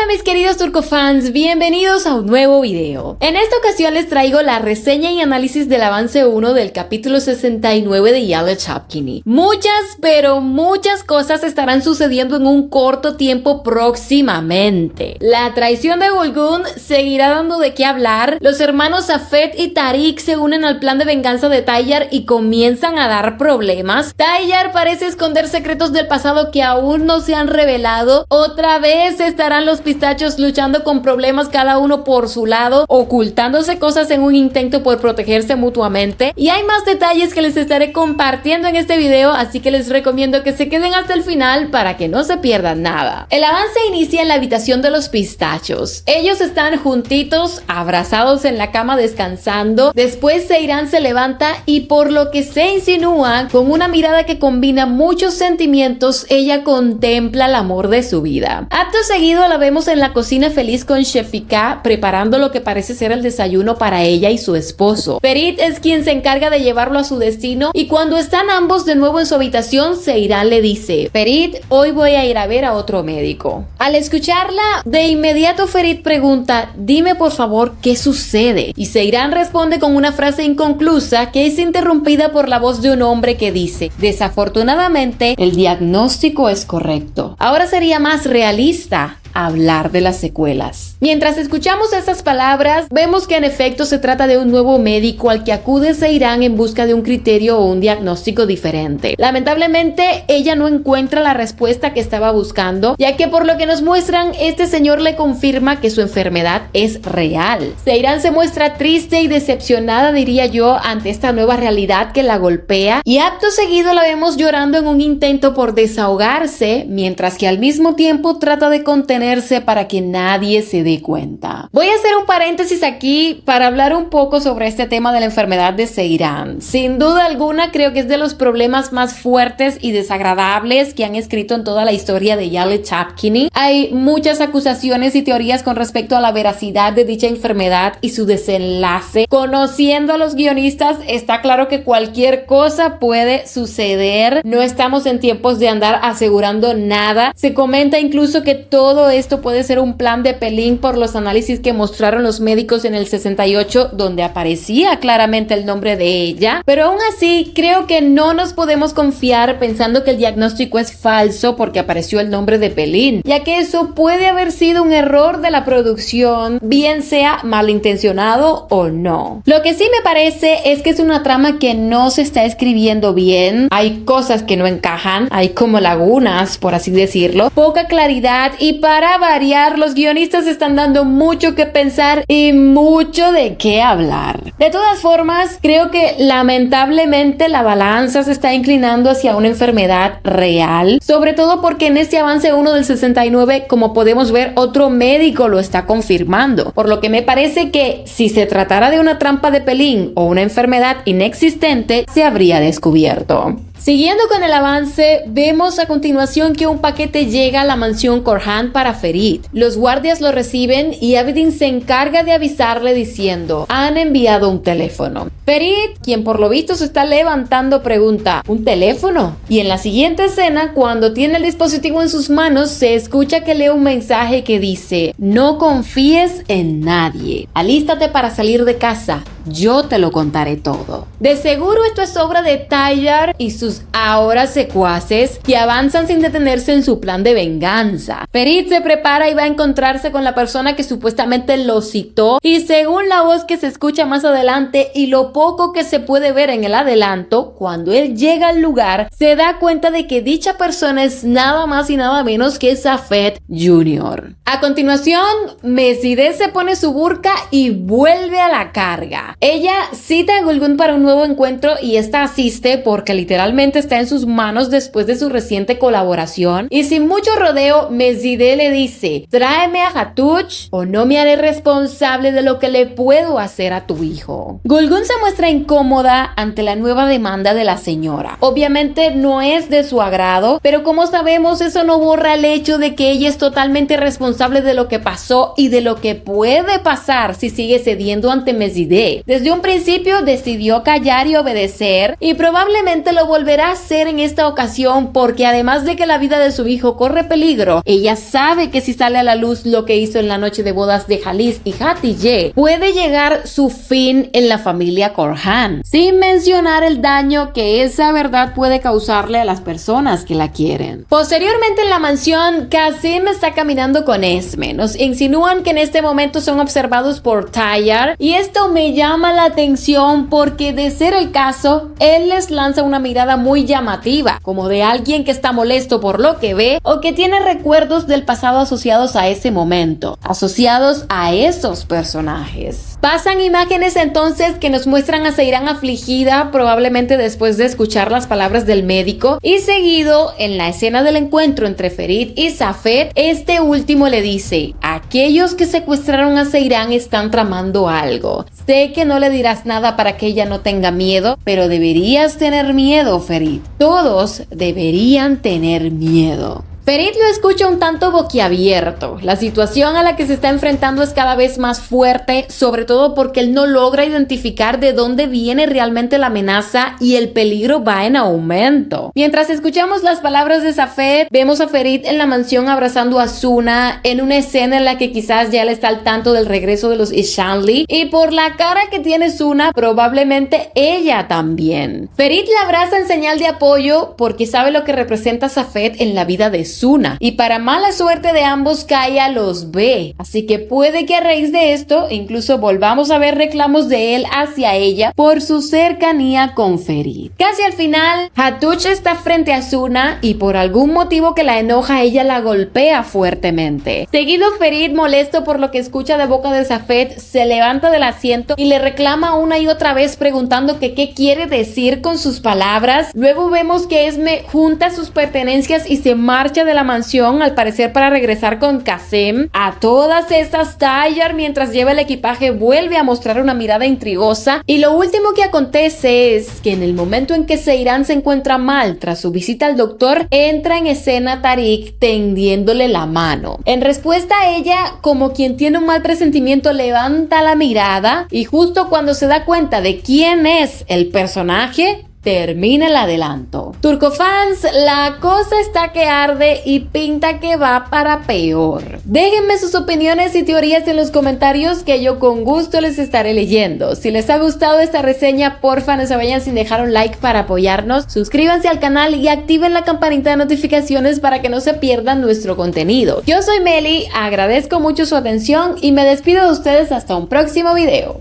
Hola mis queridos turcofans, bienvenidos a un nuevo video. En esta ocasión les traigo la reseña y análisis del avance 1 del capítulo 69 de Yale Chapkini. Muchas, pero muchas cosas estarán sucediendo en un corto tiempo próximamente. La traición de Gulgun seguirá dando de qué hablar. Los hermanos Safed y Tariq se unen al plan de venganza de Tayyar y comienzan a dar problemas. Tayyar parece esconder secretos del pasado que aún no se han revelado. Otra vez estarán los pistachos luchando con problemas cada uno por su lado, ocultándose cosas en un intento por protegerse mutuamente. Y hay más detalles que les estaré compartiendo en este video, así que les recomiendo que se queden hasta el final para que no se pierdan nada. El avance inicia en la habitación de los pistachos. Ellos están juntitos, abrazados en la cama descansando. Después Seyran se levanta y por lo que se insinúa, con una mirada que combina muchos sentimientos, ella contempla el amor de su vida. Acto seguido la vemos en la cocina feliz con Shefika preparando lo que parece ser el desayuno para ella y su esposo. Ferit es quien se encarga de llevarlo a su destino y cuando están ambos de nuevo en su habitación, Seyran le dice: Ferit, hoy voy a ir a ver a otro médico. Al escucharla, de inmediato Ferit pregunta: dime por favor qué sucede, y Seyran responde con una frase inconclusa que es interrumpida por la voz de un hombre que dice: desafortunadamente el diagnóstico es correcto. Ahora sería más realista hablar de las secuelas. Mientras escuchamos esas palabras, vemos que en efecto se trata de un nuevo médico al que acude Seyran en busca de un criterio o un diagnóstico diferente. Lamentablemente, ella no encuentra la respuesta que estaba buscando, ya que por lo que nos muestran, este señor le confirma que su enfermedad es real. Seyran se muestra triste y decepcionada, diría yo, ante esta nueva realidad que la golpea, y acto seguido la vemos llorando en un intento por desahogarse, mientras que al mismo tiempo trata de contener para que nadie se dé cuenta. Voy a hacer un paréntesis aquí para hablar un poco sobre este tema de la enfermedad de Seyran. Sin duda alguna creo que es de los problemas más fuertes y desagradables que han escrito en toda la historia de Yale Chapkini. Hay muchas acusaciones y teorías con respecto a la veracidad de dicha enfermedad y su desenlace. Conociendo a los guionistas, está claro que cualquier cosa puede suceder. No estamos en tiempos de andar asegurando nada. Se comenta incluso que todo esto puede ser un plan de Pelín por los análisis que mostraron los médicos en el 68, donde aparecía claramente el nombre de ella, pero aún así creo que no nos podemos confiar pensando que el diagnóstico es falso porque apareció el nombre de Pelín, ya que eso puede haber sido un error de la producción, bien sea malintencionado o no. Lo que sí me parece es que es una trama que no se está escribiendo bien, hay cosas que no encajan, hay como lagunas, por así decirlo, poca claridad, y para variar, los guionistas están dando mucho que pensar y mucho de qué hablar. De todas formas, creo que lamentablemente la balanza se está inclinando hacia una enfermedad real, sobre todo porque en este avance 1 del 69, como podemos ver, otro médico lo está confirmando, por lo que me parece que si se tratara de una trampa de Pelín o una enfermedad inexistente, se habría descubierto. Siguiendo con el avance, vemos a continuación que un paquete llega a la mansión Korhan para Ferit. Los guardias lo reciben y Abedin se encarga de avisarle diciendo: han enviado un teléfono. Ferit, quien por lo visto se está levantando, pregunta: ¿un teléfono? Y en la siguiente escena, cuando tiene el dispositivo en sus manos, se escucha que lee un mensaje que dice: no confíes en nadie, alístate para salir de casa, yo te lo contaré todo. De seguro esto es obra de Tayyar y sus ahora secuaces que avanzan sin detenerse en su plan de venganza. Ferit se prepara y va a encontrarse con la persona que supuestamente lo citó, y según la voz que se escucha más adelante y lo poco que se puede ver en el adelanto, cuando él llega al lugar se da cuenta de que dicha persona es nada más y nada menos que Safed Jr. A continuación, Mesideh se pone su burka y vuelve a la carga. Ella cita a Gulgun para un nuevo encuentro y esta asiste porque literalmente está en sus manos después de su reciente colaboración, y sin mucho rodeo Mesideh le dice: tráeme a Hatuch o no me haré responsable de lo que le puedo hacer a tu hijo. Gulgun se muestra incómoda ante la nueva demanda de la señora. Obviamente no es de su agrado, pero como sabemos, eso no borra el hecho de que ella es totalmente responsable de lo que pasó y de lo que puede pasar si sigue cediendo ante Meside. Desde un principio decidió callar y obedecer, y probablemente lo volverá a hacer en esta ocasión, porque además de que la vida de su hijo corre peligro, ella sabe que si sale a la luz lo que hizo en la noche de bodas de Jalis y Hatice, puede llegar su fin en la familia Korhan, sin mencionar el daño que esa verdad puede causarle a las personas que la quieren. Posteriormente en la mansión, Qasim está caminando con Esme. Nos insinúan que en este momento son observados por Tayyar, y esto me llama la atención porque, de ser el caso, él les lanza una mirada muy llamativa, como de alguien que está molesto por lo que ve o que tiene recuerdos del pasado asociados a ese momento, asociados a esos personajes. Pasan imágenes entonces que nos muestran a Seyran afligida, probablemente después de escuchar las palabras del médico, y seguido en la escena del encuentro entre Ferit y Safed, este último le dice: aquellos que secuestraron a Seyran están tramando algo. Sé que no le dirás nada para que ella no tenga miedo, pero deberías tener miedo, Ferit. Todos deberían tener miedo. Ferit lo escucha un tanto boquiabierto. La situación a la que se está enfrentando es cada vez más fuerte, sobre todo porque él no logra identificar de dónde viene realmente la amenaza y el peligro va en aumento. Mientras escuchamos las palabras de Safed, vemos a Ferit en la mansión abrazando a Suna, en una escena en la que quizás ya le está al tanto del regreso de los Ishanli, y por la cara que tiene Suna, probablemente ella también. Ferit le abraza en señal de apoyo porque sabe lo que representa Safed en la vida de Suna, y para mala suerte de ambos, Kaya los ve, así que puede que a raíz de esto incluso volvamos a ver reclamos de él hacia ella por su cercanía con Ferit. Casi al final, Hattuch está frente a Suna y por algún motivo que la enoja, ella la golpea fuertemente. Seguido, Ferit, molesto por lo que escucha de boca de Safed, se levanta del asiento y le reclama una y otra vez preguntando que qué quiere decir con sus palabras. Luego vemos que Esme junta sus pertenencias y se marcha de la mansión, al parecer para regresar con Qasim. A todas estas, Tayyar, mientras lleva el equipaje, vuelve a mostrar una mirada intrigosa, y lo último que acontece es que en el momento en que Seyran se encuentra mal tras su visita al doctor, entra en escena Tariq tendiéndole la mano. En respuesta a ella, como quien tiene un mal presentimiento, levanta la mirada, y justo cuando se da cuenta de quién es el personaje, termina el adelanto. Turcofans, la cosa está que arde y pinta que va para peor. Déjenme sus opiniones y teorías en los comentarios, que yo con gusto les estaré leyendo. Si les ha gustado esta reseña, porfa no se vayan sin dejar un like para apoyarnos, suscríbanse al canal y activen la campanita de notificaciones para que no se pierdan nuestro contenido. Yo soy Meli, agradezco mucho su atención y me despido de ustedes hasta un próximo video.